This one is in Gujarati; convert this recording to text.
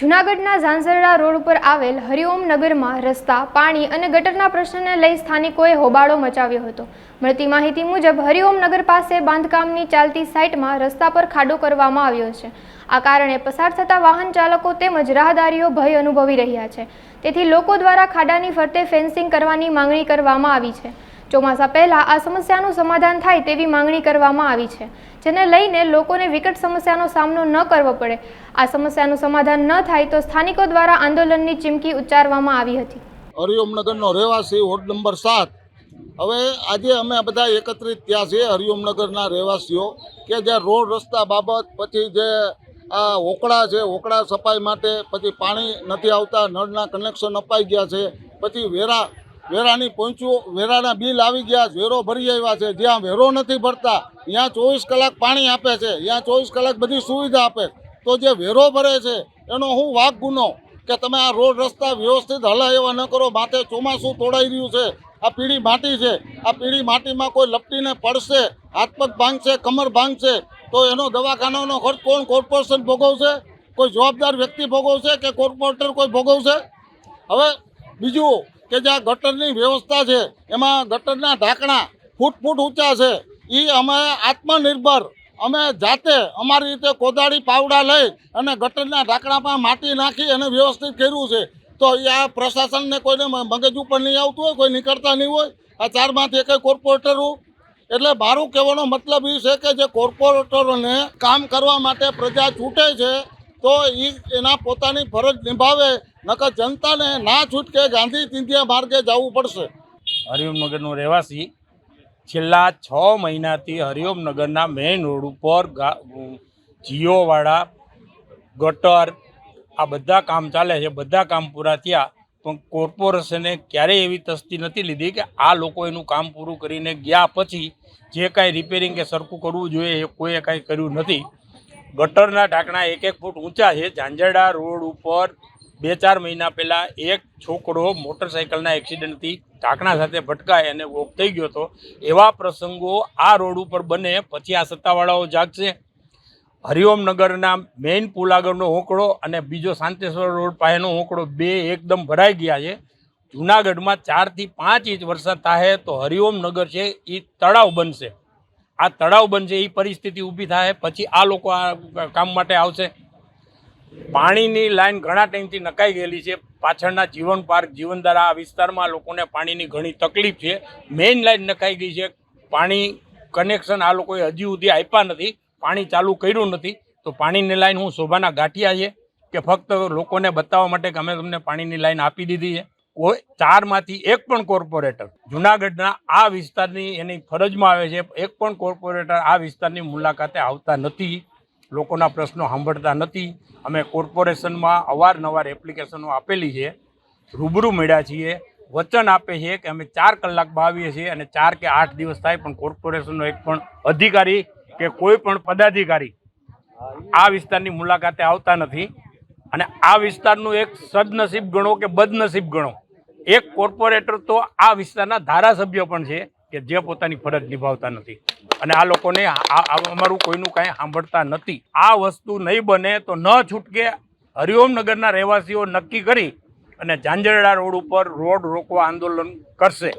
જૂનાગઢના ઝાંઝરડા રોડ ઉપર આવેલ હરિઓમ નગરમાં રસ્તા, પાણી અને ગટરના પ્રશ્નને લઈ સ્થાનિકોએ હોબાળો મચાવ્યો હતો। મળતી માહિતી મુજબ હરિઓમ નગર પાસે બાંધકામની ચાલતી સાઇટમાં રસ્તા પર ખાડો કરવામાં આવ્યો છે। આ કારણે પસાર થતા વાહન ચાલકો તેમજ રાહદારીઓ ભય અનુભવી રહ્યા છે। તેથી લોકો દ્વારા ખાડાની ફરતે ફેન્સિંગ કરવાની માંગણી કરવામાં આવી છે। ચોમાસા પહેલા આ સમસ્યાનું સમાધાન થાય તેવી માંગણી કરવામાં આવી છે, જેને લઈને લોકોને વિકટ સમસ્યાનો સામનો ન કરવો પડે। આ સમસ્યાનું સમાધાન ન થાય તો સ્થાનિકો દ્વારા આંદોલનની ચીમકી ઉચ્ચારવામાં આવી હતી। હરિઓમ નગરનો રહેવાસી વોર્ડ નંબર 7 હવે આજે અમે બધા એકત્રિત થયા છીએ હરિઓમ નગરના રહેવાસીઓ કે જે રોડ રસ્તા બાબત, પછી જે આ ઓકળા છે, ઓકળા સફાઈ માટે, પછી પાણી નથી આવતા, નળના કનેક્શન અપાઈ ગયા છે, પછી વેરાની પહોંચ્યું, વેરાના બિલ આવી ગયા, વેરો ભરી આવ્યા છે। જ્યાં વેરો નથી ભરતા ત્યાં 24 કલાક પાણી આપે છે, ત્યાં 24 કલાક બધી સુવિધા આપે, તો જે વેરો ભરે છે એનો હું વાક ગુનો કે તમે આ રોડ રસ્તા વ્યવસ્થિત હલાય એવા ન કરો। માથે ચોમાસું તોડાઈ રહ્યું છે, આ પીળી માટી છે, આ પીળી માટીમાં કોઈ લપટીને પડશે, હાથ પગ ભાંગશે, કમર ભાંગશે તો એનો દવાખાનાનો ખર્ચ કોણ કોર્પોરેશન ભોગવશે? કોઈ જવાબદાર વ્યક્તિ ભોગવશે કે કોર્પોરેટર કોઈ ભોગવશે? હવે બીજું કે જે આ ગટરની વ્યવસ્થા છે એમાં ગટરના ઢાંકણા ફૂટ ઊંચા છે, એ અમે આત્મનિર્ભર અમે જાતે અમારી રીતે કોદાળી પાવડા લઈ અને ગટરના ઢાંકણામાં માટી નાખી અને વ્યવસ્થિત કર્યું છે। તો આ પ્રશાસનને કોઈને મગજ ઉપર નહીં આવતું હોય, કોઈ નીકળતા નહીં હોય આ ચારમાંથી એક કોર્પોરેટરો। એટલે મારું કહેવાનો મતલબ એ છે કે જે કોર્પોરેટરોને કામ કરવા માટે પ્રજા છૂટે છે તો એ એના પોતાની ફરજ નિભાવે, નકર જનતાને ના છૂટકે ગાંધી ચિંધ્યા માર્ગે જવું પડશે। હરિઓમ નગરનો રહેવાસી છેલ્લા 6 મહિનાથી હરિઓમ નગરના મેઇન રોડ ઉપર જીઓવાળા ગટર આ બધા કામ ચાલે છે। બધા કામ પૂરા થયા પણ કોર્પોરેશને ક્યારેય એવી તસ્દી નથી લીધી કે આ લોકો એનું કામ પૂરું કરીને ગયા પછી જે કાંઈ રિપેરિંગ કે સરખું કરવું જોઈએ એ કોઈએ કાંઈ કર્યું નથી। ગટરના ઢાંકણા 1-1 ફૂટ ઊંચા છે। ઝાંઝરડા રોડ ઉપર 2-4 મહિના પહેલાં એક છોકરો મોટરસાઇકલના એક્સિડન્ટથી ઢાંકણા સાથે ભટકાય અને ઓફ થઈ ગયો હતો। એવા પ્રસંગો આ રોડ ઉપર બને પછી આ સત્તાવાળાઓ જાગશે? હરિઓમ નગરના મેઇન પુલ આગળનો હોંકળો અને બીજો શાંતેશ્વર રોડ પાસેનો હોંકળો બે એકદમ ભરાઈ ગયા છે। જૂનાગઢમાં 4 થી 5 ઇંચ વરસાદ થાય તો હરિઓમ નગર છે એ તળાવ બનશે। આ તળાવ બનશે એ પરિસ્થિતિ ઊભી થાય પછી આ લોકો આ કામ માટે આવશે? પાણીની લાઈન ઘણા ટાઈમથી નકાઈ ગયેલી છે। પાછળના જીવન પાર્ક, જીવનધારા આ વિસ્તારમાં લોકોને પાણીની ઘણી તકલીફ છે। મેઇન લાઈન નકાઈ ગઈ છે, પાણી કનેક્શન આ લોકોએ હજી સુધી આપ્યા નથી, પાણી ચાલુ કર્યું નથી। તો પાણીની લાઈન હું શોભાના ગાંઠિયા છે કે ફક્ત લોકોને બતાવવા માટે કે અમે તમને પાણીની લાઈન આપી દીધી છે? કોઈ 4માંથી 1 પણ કોર્પોરેટર જૂનાગઢના આ વિસ્તારની એની ફરજમાં આવે છે, એક પણ કોર્પોરેટર આ વિસ્તારની મુલાકાતે આવતા નથી, લોકોના પ્રશ્નો સાંભળતા નથી। અમે કોર્પોરેશનમાં અવારનવાર એપ્લિકેશનો આપેલી છે, રૂબરૂ મળ્યા છીએ, વચન આપે છે કે અમે 4 કલાકમાં આવીએ છીએ અને 4 કે 8 દિવસ થાય પણ કોર્પોરેશનનો એક પણ અધિકારી કે કોઈ પણ પદાધિકારી આ વિસ્તારની મુલાકાતે આવતા નથી। અને આ વિસ્તારનું એક સદનસીબ ગણો કે બદનસીબ ગણો, એક કોર્પોરેટર તો આ વિસ્તારના ધારાસભ્ય પણ છે કે જે પોતાની ફરજ નિભાવતા નથી અને આ લોકોને અમારું કોઈનું કાંઈ સાંભળતા નથી। આ વસ્તુ નહીં બને તો ન છૂટકે હરિઓમ નગરના રહેવાસીઓ નક્કી કરી અને ઝાંઝરડા રોડ ઉપર રોડ રોકવા આંદોલન કરશે।